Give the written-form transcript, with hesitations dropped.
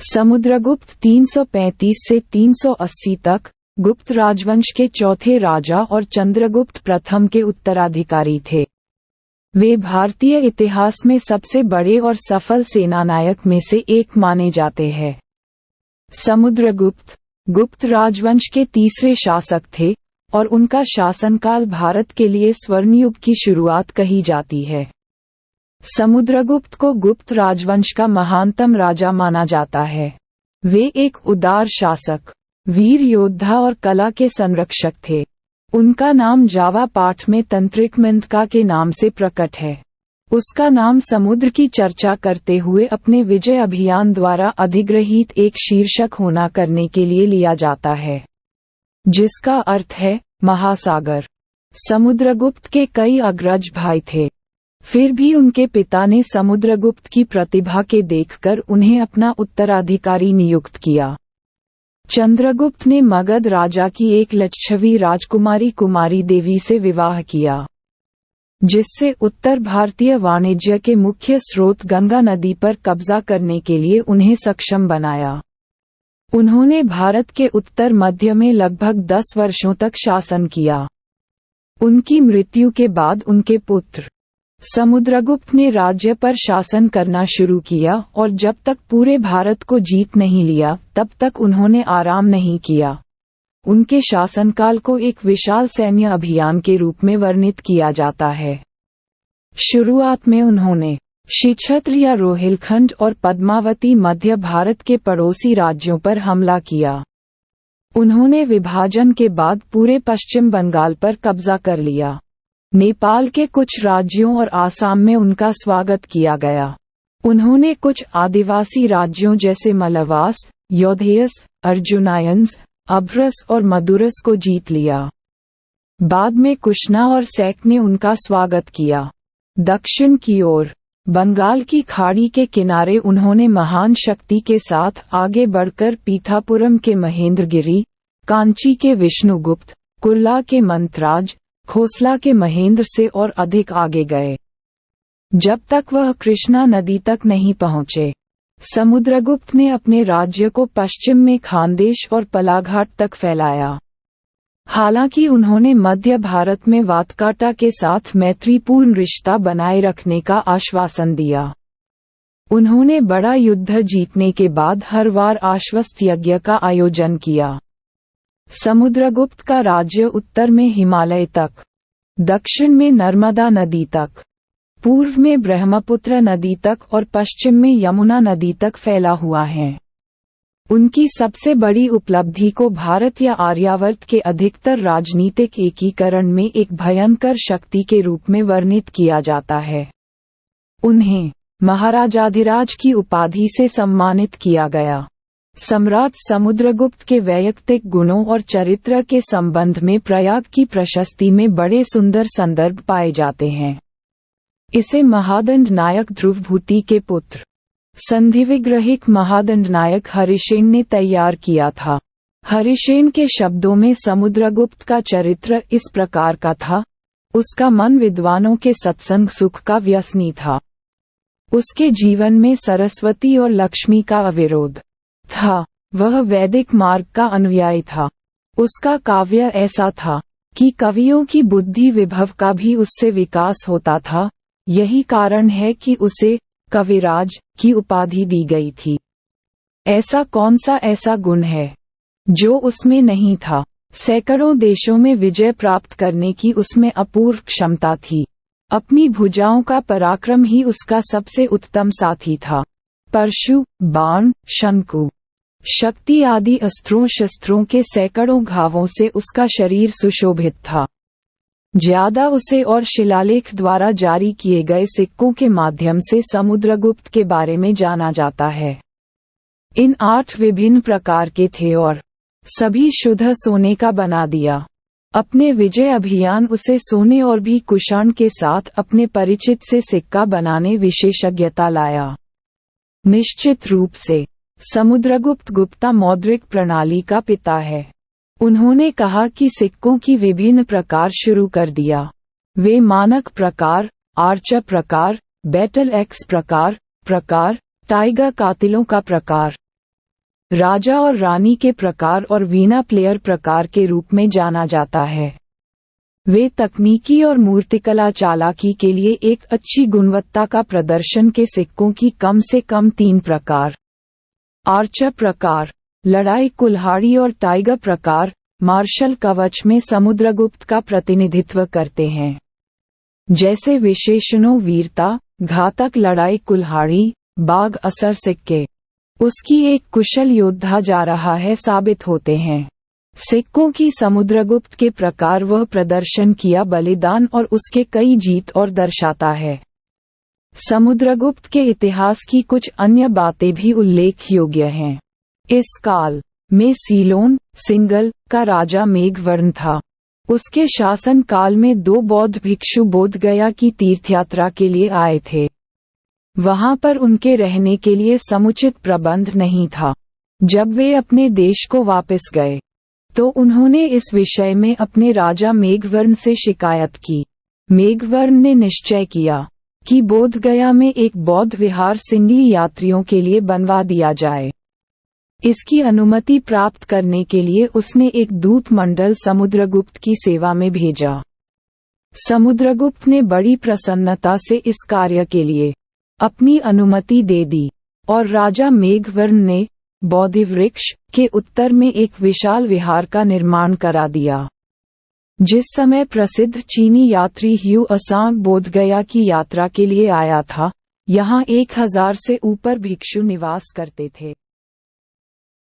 समुद्रगुप्त 335 से 380 तक गुप्त राजवंश के चौथे राजा और चंद्रगुप्त प्रथम के उत्तराधिकारी थे। वे भारतीय इतिहास में सबसे बड़े और सफल सेनानायक में से एक माने जाते हैं। समुद्रगुप्त गुप्त राजवंश के तीसरे शासक थे और उनका शासनकाल भारत के लिए स्वर्णयुग की शुरुआत कही जाती है। समुद्रगुप्त को गुप्त राजवंश का महानतम राजा माना जाता है। वे एक उदार शासक, वीर योद्धा और कला के संरक्षक थे। उनका नाम जावा पाठ में तंत्रिक मिंथका के नाम से प्रकट है। उसका नाम समुद्र की चर्चा करते हुए अपने विजय अभियान द्वारा अधिग्रहित एक शीर्षक होना करने के लिए लिया जाता है, जिसका अर्थ है महासागर। समुद्रगुप्त के कई अग्रज भाई थे, फिर भी उनके पिता ने समुद्रगुप्त की प्रतिभा के देखकर उन्हें अपना उत्तराधिकारी नियुक्त किया। चंद्रगुप्त ने मगध राजा की एक लिच्छवी राजकुमारी कुमारी देवी से विवाह किया, जिससे उत्तर भारतीय वाणिज्य के मुख्य स्रोत गंगा नदी पर कब्जा करने के लिए उन्हें सक्षम बनाया। उन्होंने भारत के उत्तर मध्य में लगभग 10 वर्षों तक शासन किया। उनकी मृत्यु के बाद उनके पुत्र समुद्रगुप्त ने राज्य पर शासन करना शुरू किया और जब तक पूरे भारत को जीत नहीं लिया तब तक उन्होंने आराम नहीं किया। उनके शासनकाल को एक विशाल सैन्य अभियान के रूप में वर्णित किया जाता है। शुरुआत में उन्होंने क्षित्र या रोहिलखंड और पद्मावती मध्य भारत के पड़ोसी राज्यों पर हमला किया। उन्होंने विभाजन के बाद पूरे पश्चिम बंगाल पर कब्जा कर लिया। नेपाल के कुछ राज्यों और आसाम में उनका स्वागत किया गया। उन्होंने कुछ आदिवासी राज्यों जैसे मलवास, योधेयस, अर्जुनायंस, अभ्रस और मदुरस को जीत लिया। बाद में कुशना और सैक ने उनका स्वागत किया। दक्षिण की ओर बंगाल की खाड़ी के किनारे उन्होंने महान शक्ति के साथ आगे बढ़कर पीठापुरम के महेंद्रगिरी, कांची के विष्णुगुप्त, कुर्ला के मंत्राज, खोसला के महेंद्र से और अधिक आगे गए, जब तक वह कृष्णा नदी तक नहीं पहुंचे। समुद्रगुप्त ने अपने राज्य को पश्चिम में खानदेश और पलाघाट तक फैलाया। हालांकि उन्होंने मध्य भारत में वातकाटा के साथ मैत्रीपूर्ण रिश्ता बनाए रखने का आश्वासन दिया। उन्होंने बड़ा युद्ध जीतने के बाद हर बार आश्वस्त यज्ञ का आयोजन किया। समुद्रगुप्त का राज्य उत्तर में हिमालय तक, दक्षिण में नर्मदा नदी तक, पूर्व में ब्रह्मपुत्र नदी तक और पश्चिम में यमुना नदी तक फैला हुआ है। उनकी सबसे बड़ी उपलब्धि को भारत या आर्यावर्त के अधिकतर राजनीतिक एकीकरण में एक भयंकर शक्ति के रूप में वर्णित किया जाता है। उन्हें महाराजाधिराज की उपाधि से सम्मानित किया गया। सम्राट समुद्रगुप्त के वैयक्तिक गुणों और चरित्र के संबंध में प्रयाग की प्रशस्ति में बड़े सुंदर संदर्भ पाए जाते हैं। इसे महादंड नायक ध्रुवभूति के पुत्र संधिविग्रहिक महादंड नायक हरिसेन ने तैयार किया था। हरिसेन के शब्दों में समुद्रगुप्त का चरित्र इस प्रकार का था। उसका मन विद्वानों के सत्संग सुख का व्यसनी था। उसके जीवन में सरस्वती और लक्ष्मी का अविरोध था। वह वैदिक मार्ग का अनुयायी था। उसका काव्य ऐसा था कि कवियों की बुद्धि विभव का भी उससे विकास होता था। यही कारण है कि उसे कविराज की उपाधि दी गई थी। ऐसा कौन सा ऐसा गुण है जो उसमें नहीं था? सैकड़ों देशों में विजय प्राप्त करने की उसमें अपूर्व क्षमता थी। अपनी भुजाओं का पराक्रम ही उसका सबसे उत्तम साथी था। परशु, बाण, शंकु, शक्ति आदि अस्त्रों शस्त्रों के सैकड़ों घावों से उसका शरीर सुशोभित था। ज्यादा उसे और शिलालेख द्वारा जारी किए गए सिक्कों के माध्यम से समुद्रगुप्त के बारे में जाना जाता है। इन 8 विभिन्न प्रकार के थे और सभी शुद्ध सोने का बना दिया। अपने विजय अभियान उसे सोने और भी कुषाण के साथ अपने परिचित से सिक्का बनाने विशेषज्ञता लाया। निश्चित रूप से समुद्रगुप्त गुप्ता मौद्रिक प्रणाली का पिता है। उन्होंने कहा कि सिक्कों की विभिन्न प्रकार शुरू कर दिया। वे मानक प्रकार, आर्चर प्रकार, बैटल एक्स प्रकार, टाइगर कातिलों का प्रकार, राजा और रानी के प्रकार और वीणा प्लेयर प्रकार के रूप में जाना जाता है। वे तकनीकी और मूर्तिकला चालाकी के लिए एक अच्छी गुणवत्ता का प्रदर्शन के सिक्कों की कम से कम 3 प्रकार, आर्चर प्रकार, लड़ाई कुल्हाड़ी और टाइगर प्रकार, मार्शल कवच में समुद्रगुप्त का प्रतिनिधित्व करते हैं। जैसे विशेषणों वीरता, घातक लड़ाई कुल्हाड़ी, बाघ असर सिक्के उसकी एक कुशल योद्धा जा रहा है साबित होते हैं। सिक्कों की समुद्रगुप्त के प्रकार वह प्रदर्शन किया बलिदान और उसके कई जीत और दर्शाता है। समुद्रगुप्त के इतिहास की कुछ अन्य बातें भी उल्लेख योग्य हैं। इस काल में सीलोन, सिंगल का राजा मेघवर्ण था। उसके शासन काल में 2 बौद्ध भिक्षु बोध गया की तीर्थयात्रा के लिए आए थे। वहां पर उनके रहने के लिए समुचित प्रबंध नहीं था। जब वे अपने देश को वापस गए तो उन्होंने इस विषय में अपने राजा मेघवर्ण से शिकायत की। मेघवर्ण ने निश्चय किया कि बोध गया में एक बौद्ध विहार सिंगली यात्रियों के लिए बनवा दिया जाए। इसकी अनुमति प्राप्त करने के लिए उसने एक दूत मंडल समुद्रगुप्त की सेवा में भेजा। समुद्रगुप्त ने बड़ी प्रसन्नता से इस कार्य के लिए अपनी अनुमति दे दी और राजा मेघवर्ण ने बोधिवृक्ष के उत्तर में एक विशाल विहार का निर्माण करा दिया। जिस समय प्रसिद्ध चीनी यात्री ह्यू असांग बोध गया की यात्रा के लिए आया था, यहाँ 1000 से ऊपर भिक्षु निवास करते थे।